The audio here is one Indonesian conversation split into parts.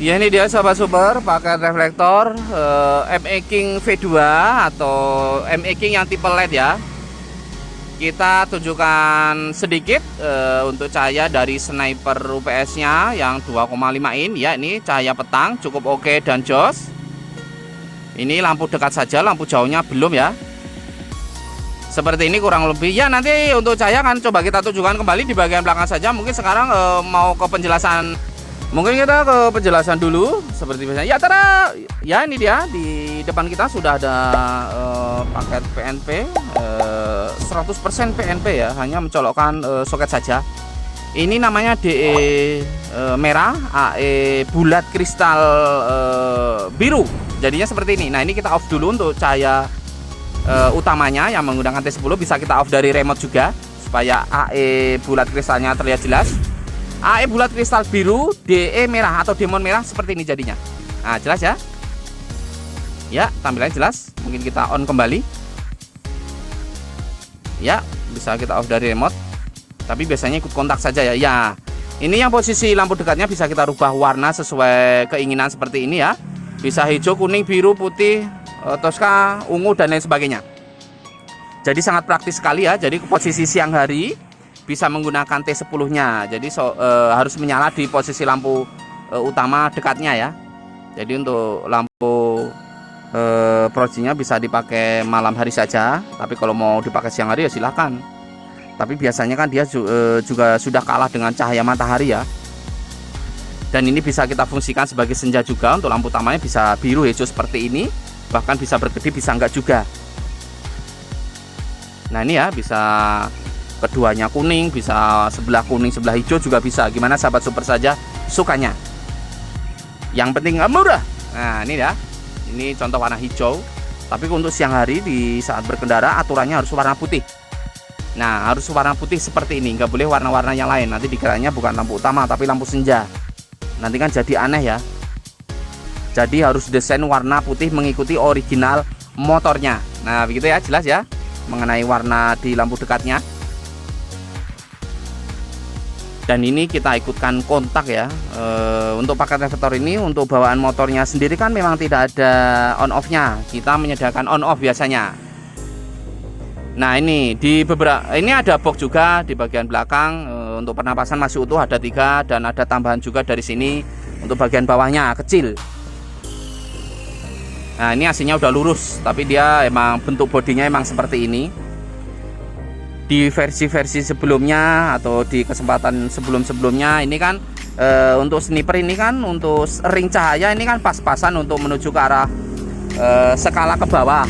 Ya, ini dia sahabat super pakai reflektor ME King V2 atau ME King yang tipe LED ya. Kita tunjukkan sedikit untuk cahaya dari sniper UPS nya yang 2,5 in ya. Ini cahaya petang cukup oke dan jos. Ini lampu dekat saja, lampu jauhnya belum ya. Seperti ini kurang lebih ya. Nanti untuk cahaya kan coba kita tunjukkan kembali di bagian belakang saja. Mungkin sekarang mau ke penjelasan. Mungkin kita ke penjelasan dulu seperti biasanya. Ya tara, ya ini dia di depan kita sudah ada paket PNP 100% PNP ya, hanya mencolokkan soket saja. Ini namanya DE merah, AE bulat kristal biru. Jadinya seperti ini. Nah, ini kita off dulu untuk cahaya utamanya yang menggunakan T10 bisa kita off dari remote juga supaya AE bulat kristalnya terlihat jelas. AE bulat kristal biru, DE merah atau demon merah seperti ini jadinya. Nah, jelas ya. Ya, tampilannya jelas. Mungkin kita on kembali. Ya, bisa kita off dari remote. Tapi biasanya ikut kontak saja ya. Ya, ini yang posisi lampu dekatnya bisa kita rubah warna sesuai keinginan seperti ini ya. Bisa hijau, kuning, biru, putih, toska, ungu dan lain sebagainya. Jadi sangat praktis sekali ya. Jadi posisi siang hari bisa menggunakan T10-nya. Jadi harus menyala di posisi lampu utama dekatnya ya. Jadi untuk lampu projinya bisa dipakai malam hari saja. Tapi kalau mau dipakai siang hari ya silahkan. Tapi biasanya kan dia juga sudah kalah dengan cahaya matahari ya. Dan ini bisa kita fungsikan sebagai senja juga. Untuk lampu utamanya bisa biru hijau seperti ini. Bahkan bisa berkedip, bisa enggak juga. Nah, ini ya bisa keduanya kuning, bisa sebelah kuning sebelah hijau juga bisa. Gimana sahabat super saja sukanya. Yang penting murah. Nah, ini ya. Ini contoh warna hijau. Tapi untuk siang hari di saat berkendara aturannya harus warna putih. Nah, harus warna putih seperti ini, nggak boleh warna-warna yang lain. Nanti dikiranya bukan lampu utama tapi lampu senja. Nanti kan jadi aneh ya. Jadi harus desain warna putih mengikuti original motornya. Nah, begitu ya, jelas ya mengenai warna di lampu dekatnya. Dan ini kita ikutkan kontak ya. Untuk paket reflektor ini untuk bawaan motornya sendiri kan memang tidak ada on off nya. Kita menyediakan on off biasanya. Nah, ini di beberapa ini ada box juga di bagian belakang. Untuk pernapasan masih utuh ada 3 dan ada tambahan juga dari sini untuk bagian bawahnya kecil. Nah, ini aslinya udah lurus tapi dia emang bentuk bodinya emang seperti ini. Di versi-versi sebelumnya atau di kesempatan sebelum-sebelumnya ini kan untuk sniper ini kan untuk ring cahaya ini kan pas-pasan untuk menuju ke arah skala ke bawah.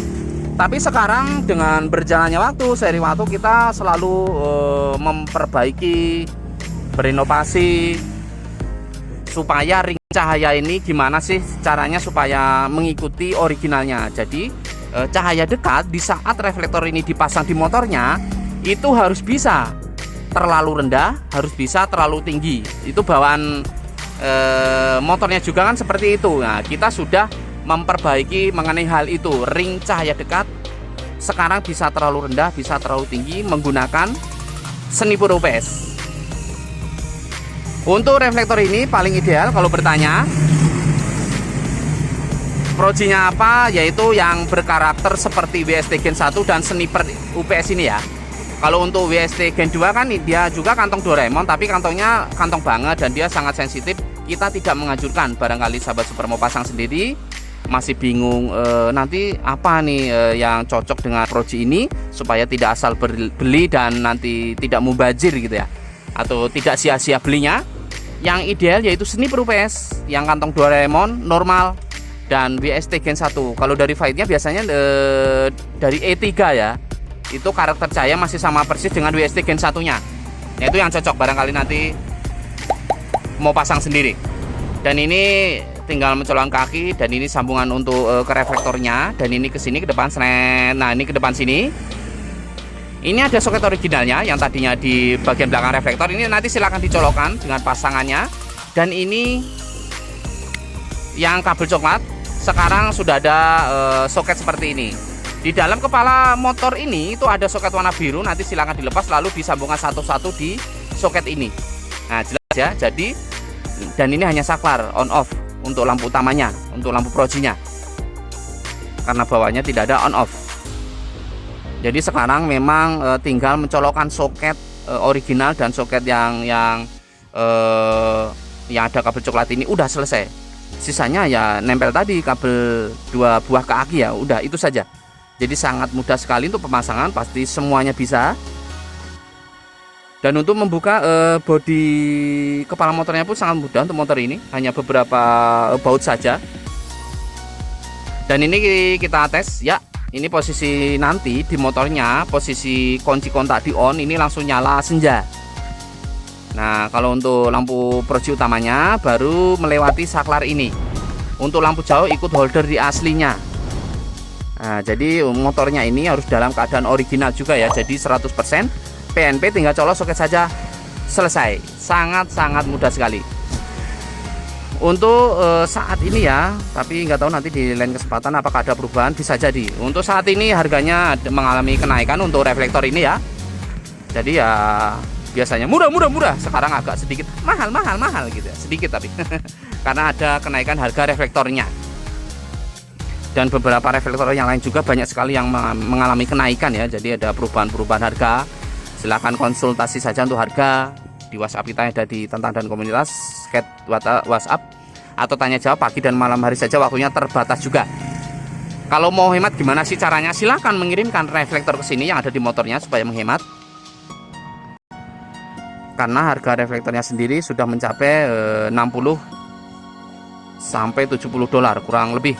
Tapi sekarang dengan berjalannya waktu, seri waktu kita selalu memperbaiki, berinovasi supaya ring cahaya ini gimana sih caranya supaya mengikuti originalnya. Jadi cahaya dekat di saat reflektor ini dipasang di motornya itu harus bisa terlalu rendah, harus bisa terlalu tinggi. Itu bawaan motornya juga kan seperti itu. Nah, kita sudah memperbaiki mengenai hal itu. Ring cahaya dekat sekarang bisa terlalu rendah, bisa terlalu tinggi menggunakan sniper UPS. Untuk reflektor ini paling ideal kalau bertanya projinya apa, yaitu yang berkarakter seperti WST Gen 1 dan sniper UPS ini ya. Kalau untuk WST Gen 2 kan dia juga kantong Doraemon, tapi kantongnya kantong banget dan dia sangat sensitif. Kita tidak menganjurkan, barangkali sahabat super mau pasang sendiri masih bingung nanti apa nih yang cocok dengan proji ini supaya tidak asal beli dan nanti tidak mubazir gitu ya, atau tidak sia-sia belinya. Yang ideal yaitu sniper UPS yang kantong Doraemon normal dan WST Gen 1. Kalau dari fightnya biasanya dari E3 ya, itu karakter cahaya masih sama persis dengan WST Gen 1 nya. Nah, itu yang cocok barangkali nanti mau pasang sendiri. Dan ini tinggal mencolok kaki dan ini sambungan untuk ke reflektornya dan ini ke sini ke depan senen. Nah, ini ke depan sini. Ini ada soket originalnya yang tadinya di bagian belakang reflektor. Ini nanti silahkan dicolokkan dengan pasangannya. Dan ini yang kabel coklat. Sekarang sudah ada soket seperti ini. Di dalam kepala motor ini itu ada soket warna biru. Nanti silahkan dilepas lalu disambungkan satu-satu di soket ini. Nah, jelas ya. Jadi dan ini hanya saklar on off. untuk lampu utamanya, untuk lampu projinya, karena bawahnya tidak ada on off. Jadi sekarang memang tinggal mencolokkan soket original dan soket yang ada kabel coklat ini udah selesai. Sisanya ya nempel tadi kabel 2 buah ke aki ya, udah itu saja. Jadi sangat mudah sekali untuk pemasangan, pasti semuanya bisa. Dan untuk membuka bodi kepala motornya pun sangat mudah untuk motor ini, hanya beberapa baut saja. Dan ini kita tes ya. Ini posisi nanti di motornya, posisi kunci kontak di on, ini langsung nyala senja. Nah, kalau untuk lampu proji utamanya baru melewati saklar ini. Untuk lampu jauh ikut holder di aslinya. Nah, jadi motornya ini harus dalam keadaan original juga ya. Jadi 100% PNP, tinggal colok soket saja, selesai. Sangat-sangat mudah sekali. Untuk saat ini ya, tapi nggak tahu nanti di lain kesempatan apakah ada perubahan, bisa jadi. Untuk saat ini harganya mengalami kenaikan untuk reflektor ini ya. Jadi ya biasanya murah, sekarang agak sedikit mahal gitu ya, sedikit tapi karena ada kenaikan harga reflektornya. Dan beberapa reflektor yang lain juga banyak sekali yang mengalami kenaikan ya. Jadi ada perubahan harga. Silahkan konsultasi saja untuk harga di WhatsApp kita yang ada di Tentang dan Komunitas chat WhatsApp, atau tanya jawab pagi dan malam hari saja, waktunya terbatas juga. Kalau mau hemat gimana sih caranya? Silahkan mengirimkan reflektor ke sini yang ada di motornya supaya menghemat. Karena harga reflektornya sendiri sudah mencapai 60 sampai 70 dolar kurang lebih.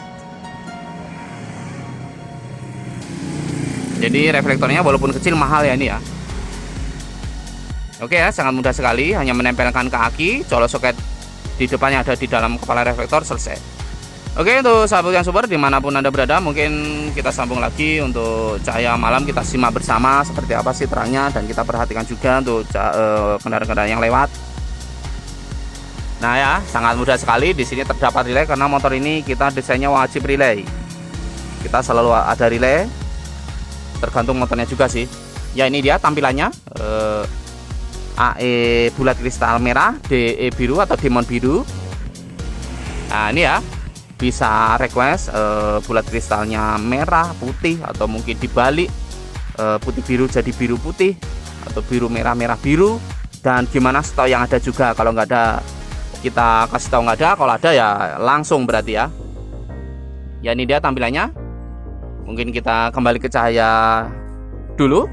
Jadi reflektornya walaupun kecil mahal ya ini ya. Oke ya, sangat mudah sekali, hanya menempelkan ke aki, colok soket di depannya ada di dalam kepala reflektor, selesai. Oke, untuk sahabat yang super dimanapun Anda berada, mungkin kita sambung lagi untuk cahaya malam, kita simak bersama seperti apa sih terangnya, dan kita perhatikan juga untuk kendaraan-kendaraan yang lewat. Nah ya, sangat mudah sekali. Di sini terdapat relay karena motor ini kita desainnya wajib relay. Kita selalu ada relay, tergantung motornya juga sih. Ya ini dia tampilannya. AE bulat kristal merah, DE biru atau demon biru. Nah ini ya, bisa request bulat kristalnya merah putih, atau mungkin dibalik putih biru jadi biru putih, atau biru merah merah biru. Dan gimana stok yang ada juga, kalau nggak ada kita kasih tahu nggak ada, kalau ada ya langsung berarti ya. Ya ini dia tampilannya. Mungkin kita kembali ke cahaya dulu.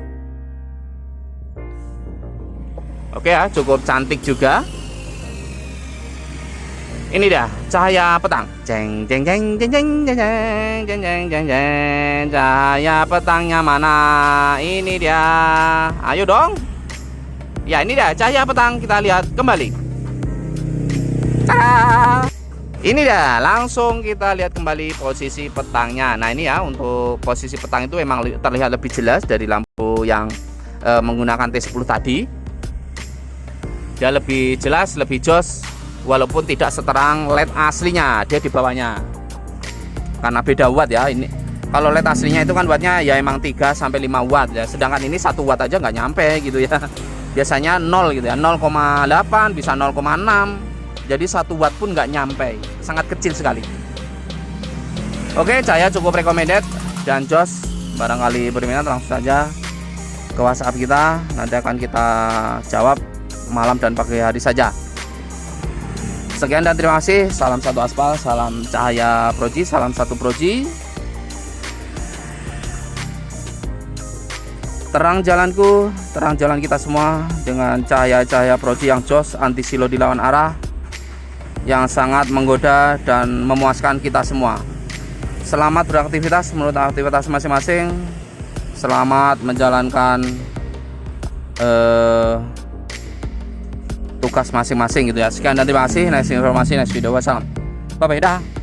Oke ya, cukup cantik juga. Ini dia cahaya petang. Jeng jeng jeng jeng jeng jeng jeng jeng jeng jeng jeng. Cahaya petangnya mana? Ini dia. Ayo dong. Ya ini dia cahaya petang, kita lihat kembali. Tada! Ini dia, langsung kita lihat kembali posisi petangnya. Nah ini ya, untuk posisi petang itu memang terlihat lebih jelas dari lampu yang menggunakan T10 tadi. Dia lebih jelas, lebih jos, walaupun tidak seterang LED aslinya. Dia di bawahnya karena beda watt ya. Ini kalau LED aslinya itu kan wattnya ya emang 3 sampai 5 watt ya, sedangkan ini 1 watt aja nggak nyampe gitu ya. Biasanya 0 gitu ya, 0,8 bisa 0,6. Jadi 1 watt pun nggak nyampe, sangat kecil sekali. Oke, cahaya cukup recommended dan jos. Barangkali berminat langsung saja ke WhatsApp kita, nanti akan kita jawab malam dan pagi hari saja. Sekian dan terima kasih. Salam satu aspal, salam cahaya proji, salam satu proji. Terang jalanku, terang jalan kita semua dengan cahaya-cahaya proji yang jos, anti silo di lawan arah, yang sangat menggoda dan memuaskan kita semua. Selamat beraktivitas menurut aktivitas masing-masing. Selamat menjalankan tugas masing-masing gitu ya. Sekian dan terima kasih. Next informasi, next video. Wassalam. Bye bye dah.